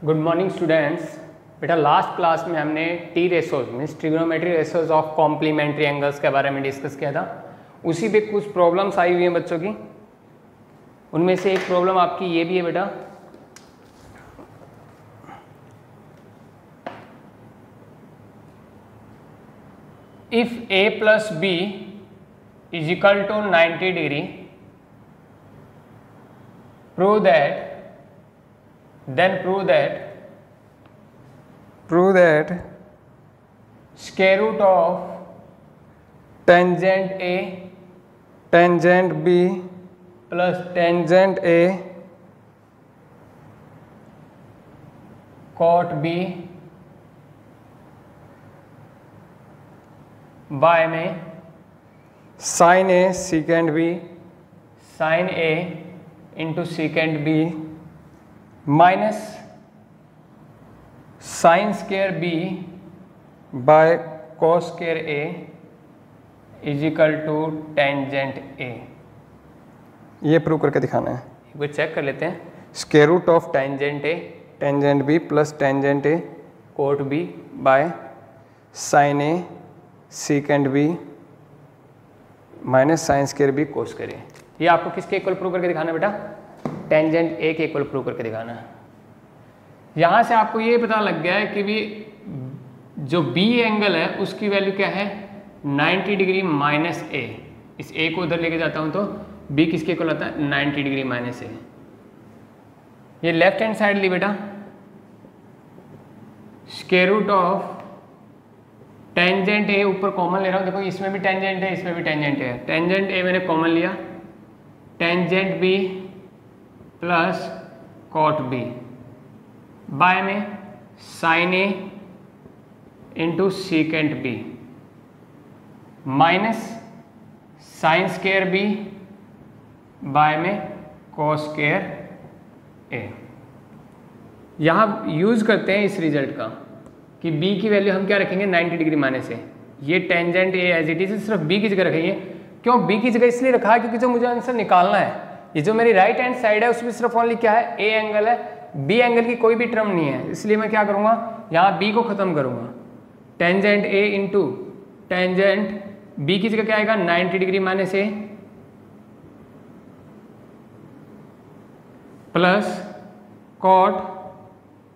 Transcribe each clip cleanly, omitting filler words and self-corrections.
Good morning students. बेटा last class में हमने T ratios means trigonometry ratios of complementary angles के बारे में डिस्कस किया था। उसी पे कुछ प्रॉब्लम्स आई हुई हैं बच्चों की। उनमें से एक प्रॉब्लम आपकी ये भी है बेटा, if A plus B is equal to 90 degree prove that square root of tangent A tangent B plus tangent A cot B by में sin A secant B sin A into secant B minus sin square B by cos square A is equal to tangent A। ये prove करके दिखाना है। एक बार check कर लेते हैं। Square root of tangent A tangent B plus tangent A cot B by sine A secant B minus sine square B cos square A। ये आपको किसके इक्वल प्रूव करके दिखाना है बेटा? टेंजेंट A के इक्वल प्रूव करके दिखाना है। यहाँ से आपको ये पता लग गया है कि भी जो B एंगल है उसकी वैल्यू क्या है 90 डिग्री माइनस A। इस A को उधर लेके जाता हूँ तो B किसके इक्वल आता है 90 डिग्री माइनस A। ये लेफ्ट हैंड साइड ली बेटा, square root of tangent A ऊपर कॉमन ले रहा हूँ। देखो इसमें भी टेंजेंट है इसमें भी टेंजेंट है। टेंजेंट A मैंने कॉमन लिया, tangent B plus cot B by में sine A into secant B minus sine square B by में कॉस स्क्वायर A। यहाँ यूज करते हैं इस रिजल्ट का कि B की वैल्यू हम क्या रखेंगे 90 डिग्री माइनस A। ये tangent A as it is सिर्फ B की जगह रखेंगे। क्यों B की जगह इसलिए रखा है क्योंकि जो मुझे आंसर निकालना है, ये जो मेरी राइट हैंड साइड है उसमें सिर्फ ओनली क्या है A एंगल है, B एंगल की कोई भी टर्म नहीं है। इसलिए मैं क्या करूँगा यहाँ B को ख़त्म करूँगा। Tangent A into tangent B की जगह क्या आएगा 90 degree minus A plus cot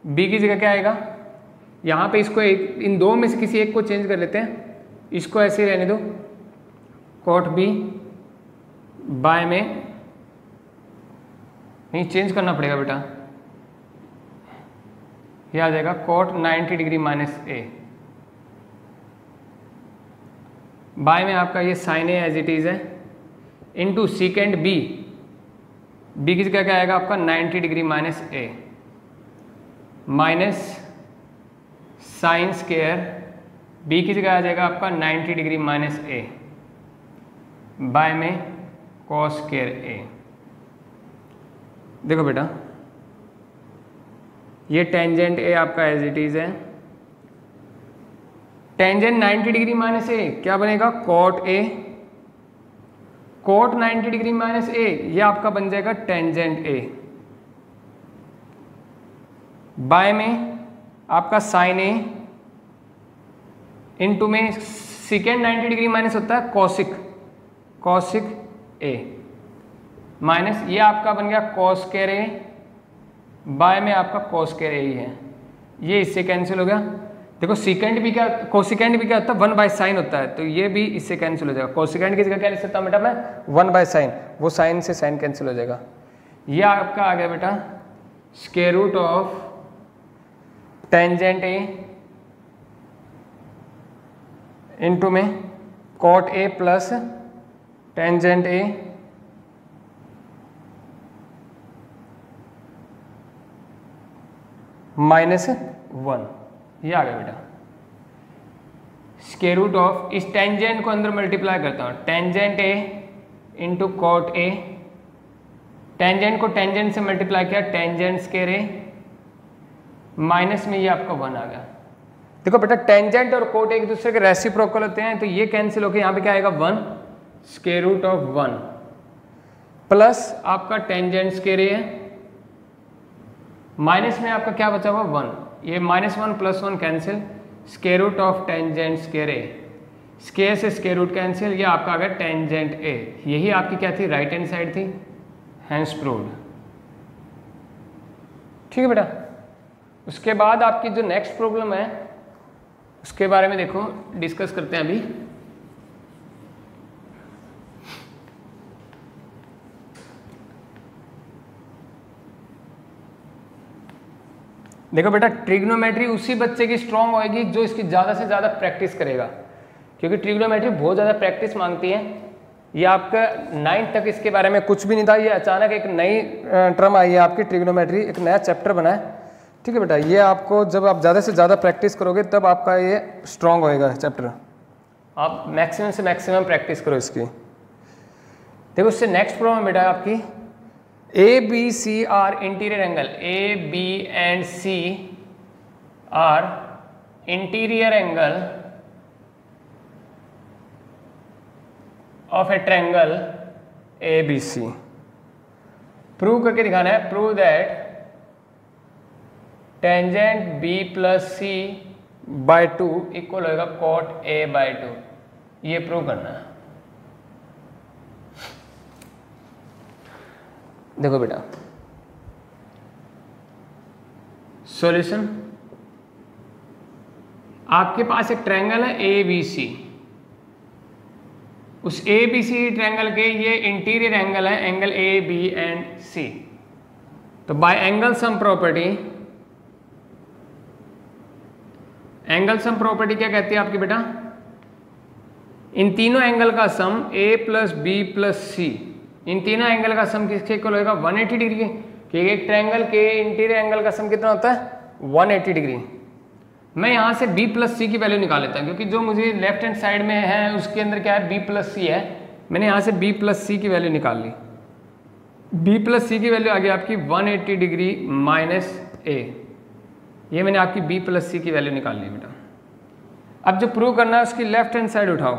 B की जगह क्या आएगा, यहाँ पे इसको एक इन दो में से किसी एक को चेंज कर लेते हैं। इसको ऐसे ही रहने दो, कॉट B बाय में नहीं चेंज करना पड़ेगा बेटा, यह आ जाएगा cot 90 degree minus A by में आपका ये sine A as it is है इंटू सीकेंड B की जगह क्या आएगा आपका 90 degree minus A minus sine square B की जगह आ जाएगा आपका 90 डिग्री माइनस A बाय में कॉस स्क्वायर A। देखो बेटा ये टेंजेंट A आपका एज इट इज है, टेंजेंट 90 डिग्री माइनस A क्या बनेगा cot A, cot 90 degree minus A ये आपका बन जाएगा टेंजेंट A बाय में आपका साइन A इनटू में सेकेंड 90 डिग्री माइनस होता है कॉसिक A माइनस ये आपका बन गया कॉस स्क्वायर A बाय में आपका कॉस स्क्वायर A ही है। ये इससे कैंसिल हो गया। देखो सीकेंड भी क्या कोसिकेंड भी क्या होता है 1 बाय साइन होता है, तो ये भी इससे कैंसिल हो जाएगा। कोसिकेंड की जगह क्या लिख सकता हूँ बेटा मैं 1 बाय साइन, वो साइन से साइन कैंसिल हो जाएगा। ये आपका आ गया बेटा square root of tangent A into में cot A plus tangent A minus 1। ये आ गया बेटा स्क्वायर रूट ऑफ इस टेंजेंट को अंदर मल्टीप्लाई करता हूँ, tangent A into cot A, tangent को टेंजेंट से मल्टीप्लाई किया टेंजेंट स्क्वायर A माइनस में ये आपका 1 आ गया। देखो बेटा टेंजेंट और कोट एक दूसरे के रेसिप्रोकल होते हैं, तो ये कैंसिल होकर यहाँ पे क्या आएगा 1 स्क्वायर रूट ऑफ 1 प्लस आपका टेंजेंट स्क्वायर है माइनस में आपका क्या बचा हुआ 1, ये -1 + 1 cancel, square root of tangent square A, square से स्क्वायर रूट कैंसिल, ये आपका आ गया टेंजेंट ए। यही आपकी क्या थी, राइट हैंड साइड थी, हैंस प्रूव्ड। ठीक है बेटा। उसके बाद आपकी जो नेक्स्ट प्रॉब्लम है उसके बारे में देखो, डिस्कस करते हैं अभी। देखो बेटा, ट्रिग्नोमेट्री उसी बच्चे की स्ट्रांग होएगी जो इसकी ज़्यादा से ज़्यादा प्रैक्टिस करेगा, क्योंकि ट्रिग्नोमेट्री बहुत ज़्यादा प्रैक्टिस मांगती है। ये आपका 9th तक इसके बारे में कुछ भी नहीं था, ये अचानक एक नई टर्म आई है आपकी ट्रिग्नोमेट्री, एक नया चैप्टर बना है। ठीक है बेटा, ये आपको जब आप ज़्यादा से ज़्यादा प्रैक्टिस करोगे तब आपका ये स्ट्रांग होएगा चैप्टर। आप मैक्सिमम से मैक्सिमम प्रैक्टिस करो इसकी। देखो उससे नेक्स्ट प्रॉब्लम बेटा आपकी ABC are interior angle, A, B and C are interior angle of a triangle ABC। Prove करके दिखाना है, prove that tangent B + C / 2 equal होगा cot A / 2। ये प्रूव करना है। देखो बेटा, सॉल्यूशन, आपके पास एक ट्रायंगल है ABC, उस ABC ट्रायंगल के ये इंटीरियर एंगल है, angle A, B and C। तो bye angle sum property, angle sum property क्या कहती है आपकी बेटा, इन तीनों एंगल का सम A + B + C, इन तीनों एंगल का सम किसके इक्वल होगा 180 डिग्री, क्योंकि एक ट्रायंगल के इंटीरियर एंगल का सम कितना होता है 180 डिग्री। मैं यहाँ से B + C की वैल्यू निकाल लेता हूँ, क्योंकि जो मुझे लेफ्ट हैंड साइड में है उसके अंदर क्या है B + C है, मैंने यहाँ से B + C की वैल्यू निकाल ली। B + C की वैल्यू आ गई आपकी 180 डिग्री - A, ये मैंने आपकी B + C की वैल्यू निकाल ली बेटा। अब जो प्रूव करना है उसकी लेफ्ट हैंड साइड उठाओ,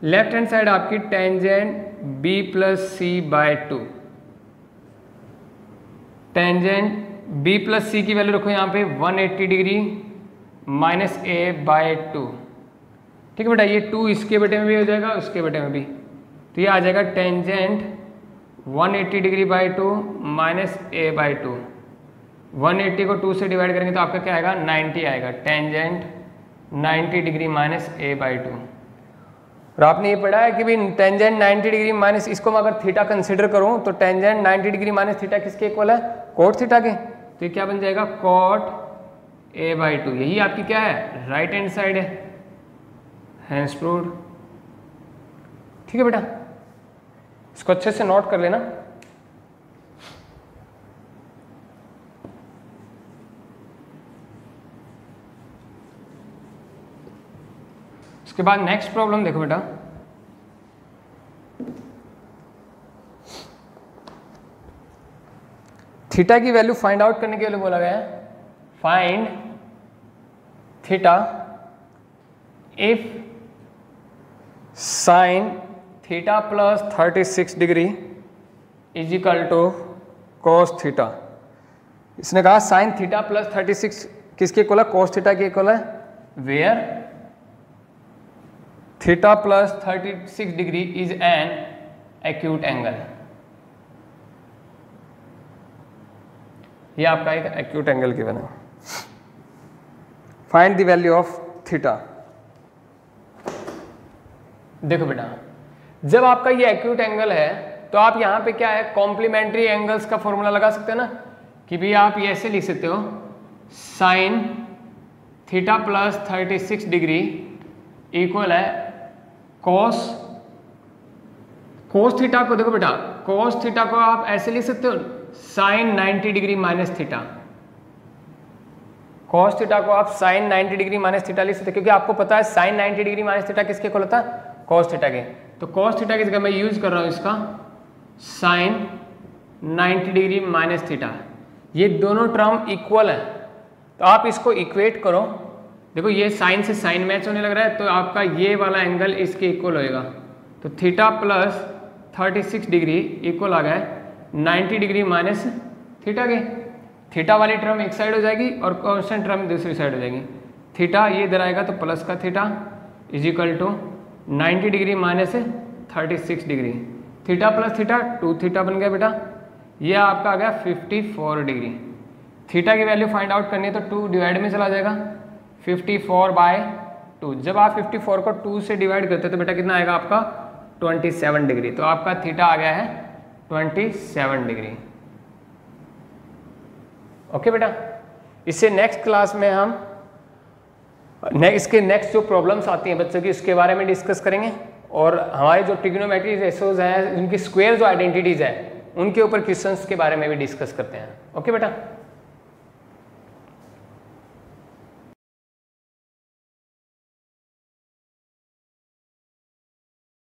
लेफ्ट हैंड साइड आपकी tangent B + C / 2, tangent B + C की वैल्यू रखो यहाँ पे 180 डिग्री - A / 2। ठीक है बेटा, ये 2 इसके बेटे में भी हो जाएगा, उसके बेटे में भी, तो ये आ जाएगा टेंजेंट 180 डिग्री / 2 - A / 2। 180 को 2 से डिवाइड करेंगे तो आपका क्या आएगा 90 आएगा, टेंजेंट 90 डिग्री - A / 2। और आपने ये पढ़ा है कि भाई टेंजेंट 90 डिग्री माइनस, इसको मैं अगर थीटा कंसिडर करूं तो टेंजेंट 90 डिग्री - थीटा किसके इक्वल है, कोट थीटा के। तो ये क्या बन जाएगा कोट A / 2। यही आपकी क्या है राइट हैंड साइड है, हैंस प्रूव्ड। ठीक है बेटा, इसको अच्छे से नोट कर लेना। उसके बाद नेक्स्ट प्रॉब्लम देखो बेटा, थीटा की वैल्यू फाइंड आउट करने के लिए बोला गया है, find theta if sine theta + 36 degree = cos theta. इसने कहा साइन थीटा + 36 किसके इक्वल है, cos थीटा के इक्वल है, where theta + 36 degree is an acute angle. ये आपका एक एक्यूट एंगल गिवन है। Find the value of theta. देखो बेटा, जब आपका ये एक्यूट एंगल है तो आप यहाँ पे क्या है कॉम्प्लीमेंट्री एंगल्स का फॉर्मूला लगा सकते हैं ना, कि भाई आप ये ऐसे लिख सकते हो साइन थीटा + 36 डिग्री इक्वल है cos थीटा को। देखो बेटा, cos थीटा को आप ऐसे लिख सकते हो साइन 90 डिग्री - थीटा। cos थीटा को आप साइन 90 डिग्री - थीटा लिख सकते हो, क्योंकि आपको पता है साइन 90 डिग्री - थीटा किसके इक्वल होता है, cos थीटा के। तो cos थीटा की जगह मैं यूज कर रहा हूं इसका साइन 90 डिग्री - थीटा। ये दोनों टर्म इक्वल है, तो आप इसको इक्वेट करो। देखो ये साइन से साइन मैच होने लग रहा है, तो आपका ये वाला एंगल इसके इक्वल होएगा। तो थीटा + 36 डिग्री इक्वल आ गया 90 डिग्री - थीटा के। थीटा वाली टर्म एक साइड हो जाएगी और कांस्टेंट टर्म दूसरी साइड हो जाएगी। थीटा ये इधर आएगा तो प्लस का theta is equal to 90 degree minus 36 degree. Theta plus theta 2 theta बन गया बेटा। ये आपका आ गया 54 डिग्री। थीटा की वैल्यू फाइंड आउट करनी है तो 2 डिवाइड में चला जाएगा 54/2। जब आप 54 को 2 से डिवाइड करते हो तो बेटा कितना आएगा आपका 27 डिग्री। तो आपका थीटा आ गया है 27 डिग्री। ओके बेटा, इससे नेक्स्ट क्लास में हम इसके नेक्स्ट जो प्रॉब्लम्स आती हैं बच्चों की उसके बारे में डिस्कस करेंगे, और हमारे जो ट्रिग्नोमेट्री रेशोज हैं उनकी स्क्वायर जो आइडेंटिटीज हैं उनके ऊपर क्वेश्चंस के बारे में भी डिस्कस करते हैं। ओके बेटा।